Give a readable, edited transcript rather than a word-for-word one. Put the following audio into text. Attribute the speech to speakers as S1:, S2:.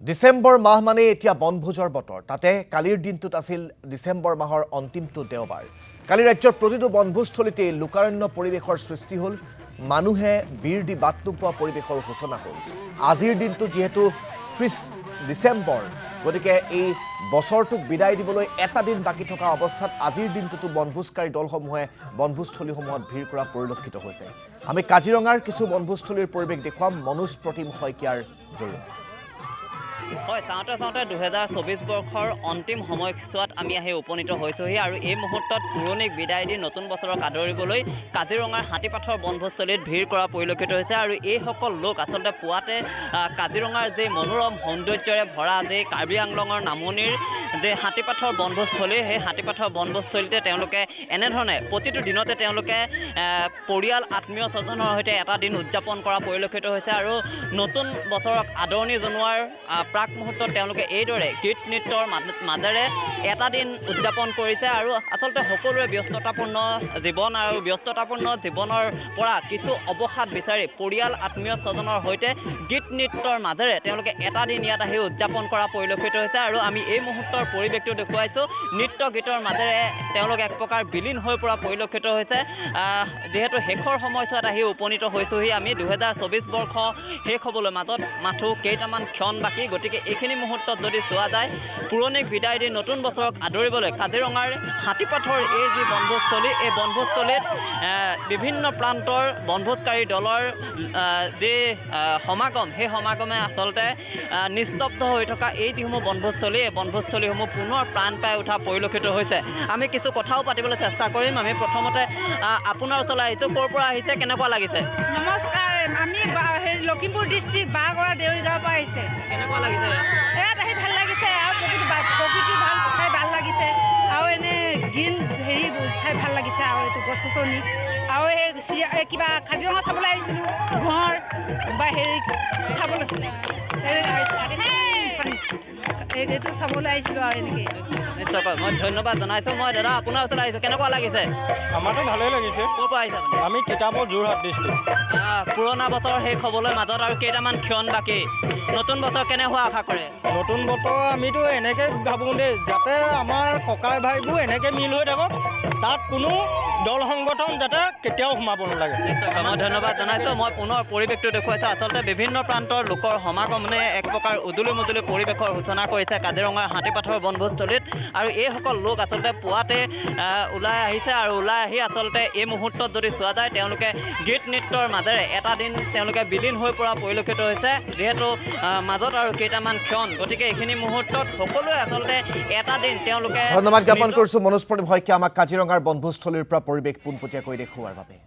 S1: ডিসেম্বৰ মাহ মানে এতিয়া বনভোজৰ বতৰ তাতে কালিৰ দিনটোত আছিল ডিসেম্বৰ মাহৰ অন্তিমটো দেওবাৰ কালি ৰাজ্যৰ প্ৰতিটো বনভোজস্থলীতে লোকাৰণ্য পৰিৱেশৰ সৃষ্টি হ'ল মানুহে বীৰ দি বাট নোপোৱা পৰিৱেশৰ সূচনা হ'ল আজিৰ দিনটো যেহেতু 30 ডিসেম্বৰ গতিকে এই বছৰটোক বিদায় দিবলৈ এটা দিন বাকি থকা অৱস্থাত আজিৰ দিনটোতো বনভোজকাৰী দলসমূহে বনভোজস্থলীসমূহত ভিৰ কৰা পৰিলক্ষিত হৈছে আমি কাজিৰঙাৰ কিছু বনভোজস্থলীৰ পৰিৱেশ দেখুৱাম মনোজ প্ৰতিম শইকীয়াৰ জৰিয়তে
S2: হয় চাওঁতে 2024 বৰ্ষৰ অন্তিম সময়ছোৱাত আমি আহি উপনীত হৈছোহি আৰু এই মুহূৰ্তত পুৰণিক বিদায় দি নতুন বছৰক আদৰিবলৈ কাজিৰঙাৰ হাতীপাথৰ বনভোজস্থলীত ভিৰ কৰা পৰিলক্ষিত হৈছে আৰু এইসকল লোক আচলতে পুৱাতে কাজিৰঙাৰ যে মনোৰম সৌন্দৰ্যৰে ভৰা যে কাৰ্বি আংলঙৰ নামনিৰ যে হাতীপাথৰ বনভোজস্থলী সেই হাতীপাথৰ বনভোজস্থলীতে তেওঁলোকে এনেধৰণে প্ৰতিটো দিনতে তেওঁলোকে পৰিয়াল আত্মীয় স্বজনৰ সৈতে এটা দিন উদযাপন কৰা পৰিলক্ষিত হৈছে আৰু নতুন বছৰক আদৰণি জনোৱাৰ প্ৰাক মুহূৰ্তত তেওঁলোকে এইদৰে গীত নৃত্যৰ মাজেৰে এটা দিন উদযাপন কৰিছে আৰু আচলতে সকলোৰে ব্যস্ততাপূৰ্ণ জীৱন আৰু ব্যস্ততাপূৰ্ণ জীৱনৰ পৰা কিছু অৱসাদ বিচাৰি পৰিয়াল আত্মীয় স্বজনৰ সৈতে গীত নৃত্যৰ মাজেৰে তেওঁলোকে এটা দিন ইয়াত আহি উদযাপন কৰা পৰিলক্ষিত হৈছে আৰু আমি এই মুহূৰ্তৰ পৰিৱেশটো দেখুৱাইছোঁ নৃত্য গীতৰ মাজেৰে তেওঁলোক এক প্ৰকাৰ বিলীন হৈ পৰা পৰিলক্ষিত হৈছে যিহেতু শেষৰ সময়ছোৱাত আহি উপনীত হৈছোহি আমি 2024 বৰ্ষ শেষ হ'বলৈ মাজত মাথো কেইটামান ক্ষণ বাকী গতিকে এইখিনি মুহূৰ্তত যদি চোৱা যায় পুৰণিক বিদায় দি নতুন বছৰক আদৰিবলৈ কাজিৰঙাৰ হাতীপাথৰ এই যি বনভোজস্থলী এই বনভোজস্থলীত বিভিন্ন প্ৰান্তৰ বনভোজকাৰী দলৰ যি সমাগম সেই সমাগমে আচলতে নিস্তব্ধ হৈ থকা এই যিসমূহ বনভোজস্থলী এই বনভোজস্থলীসমূহ পুনৰ প্ৰাণ পাই উঠা পৰিলক্ষিত হৈছে আমি কিছু কথাও পাতিবলৈ চেষ্টা কৰিম আমি প্ৰথমতে আপোনাৰ ওচৰলৈ আহিছোঁ ক'ৰ পৰা আহিছে কেনেকুৱা লাগিছে
S3: নমস্কাৰ আমি লখিমপুৰ ডিষ্ট্ৰিক্ট বাগৰা দেউৰী গাঁৱৰ পৰা আহিছে
S2: কেনেকুৱা লাগিছে
S3: ইয়াত আহি ভাল লাগিছে আৰু প্ৰকৃতি ভাল চাই ভাল লাগিছে আৰু এনে গ্ৰীণ হেৰি চাই ভাল লাগিছে আৰু এইটো গছ গছনি আৰু এই কিবা কাজিৰঙা চাবলৈ আহিছিলোঁ ঘৰ বা হেৰি চাবলৈ এইটো চাবলৈ আহিছিলোঁ আৰু এনেকৈ
S2: নিশ্চয়কৈ মই ধন্যবাদ জনাইছোঁ মই দাদা আপোনাৰ ওচৰলৈ আহিছোঁ কেনেকুৱা লাগিছে
S4: আমাৰতো ভালেই লাগিছে
S2: ক'ৰ পৰা আহিছে আপুনি
S4: আমি তিতাবৰ যোৰহাট ডিষ্ট্ৰিক্ট
S2: পুৰণা বছৰ শেষ হ'বলৈ মাজত আৰু কেইটামান ক্ষণ বাকী নতুন বছৰ কেনে হোৱা আশা কৰে
S4: নতুন বতৰ আমিতো এনেকৈ ভাবোঁ দেই যাতে আমাৰ ককাই ভাইবোৰ এনেকৈ মিল হৈ থাকক তাত কোনো দল সংগঠন যাতে কেতিয়াও সোমাব নালাগে
S2: মই ধন্যবাদ জনাইছোঁ মই পুনৰ পৰিৱেশটো দেখুৱাইছোঁ আচলতে বিভিন্ন প্ৰান্তৰ লোকৰ সমাগমনে এক প্ৰকাৰ উদুলি মুদুলি পৰিৱেশৰ সূচনা কৰিছে কাজিৰঙাৰ হাতীপাথৰ বনভোজস্থলীত আৰু এইসকল লোক আচলতে পুৱাতে ওলাই আহিছে আৰু ওলাই আহি আচলতে এই মুহূৰ্তত যদি চোৱা যায় তেওঁলোকে গীত নৃত্যৰ মাজেৰে এটা দিন তেওঁলোকে বিলীন হৈ পৰা পৰিলক্ষিত হৈছে যিহেতু মাজত আৰু কেইটামান ক্ষণ গতিকে এইখিনি মুহূৰ্তত সকলোৱে আচলতে এটা দিন তেওঁলোকে
S1: ধন্যবাদ জ্ঞাপন কৰিছোঁ মনোজ প্ৰতিম শইকীয়া আমাক কাজিৰঙাৰ বনভোজস্থলীৰ পৰা পৰিৱেশ পোনপটীয়াকৈ দেখুওৱাৰ বাবে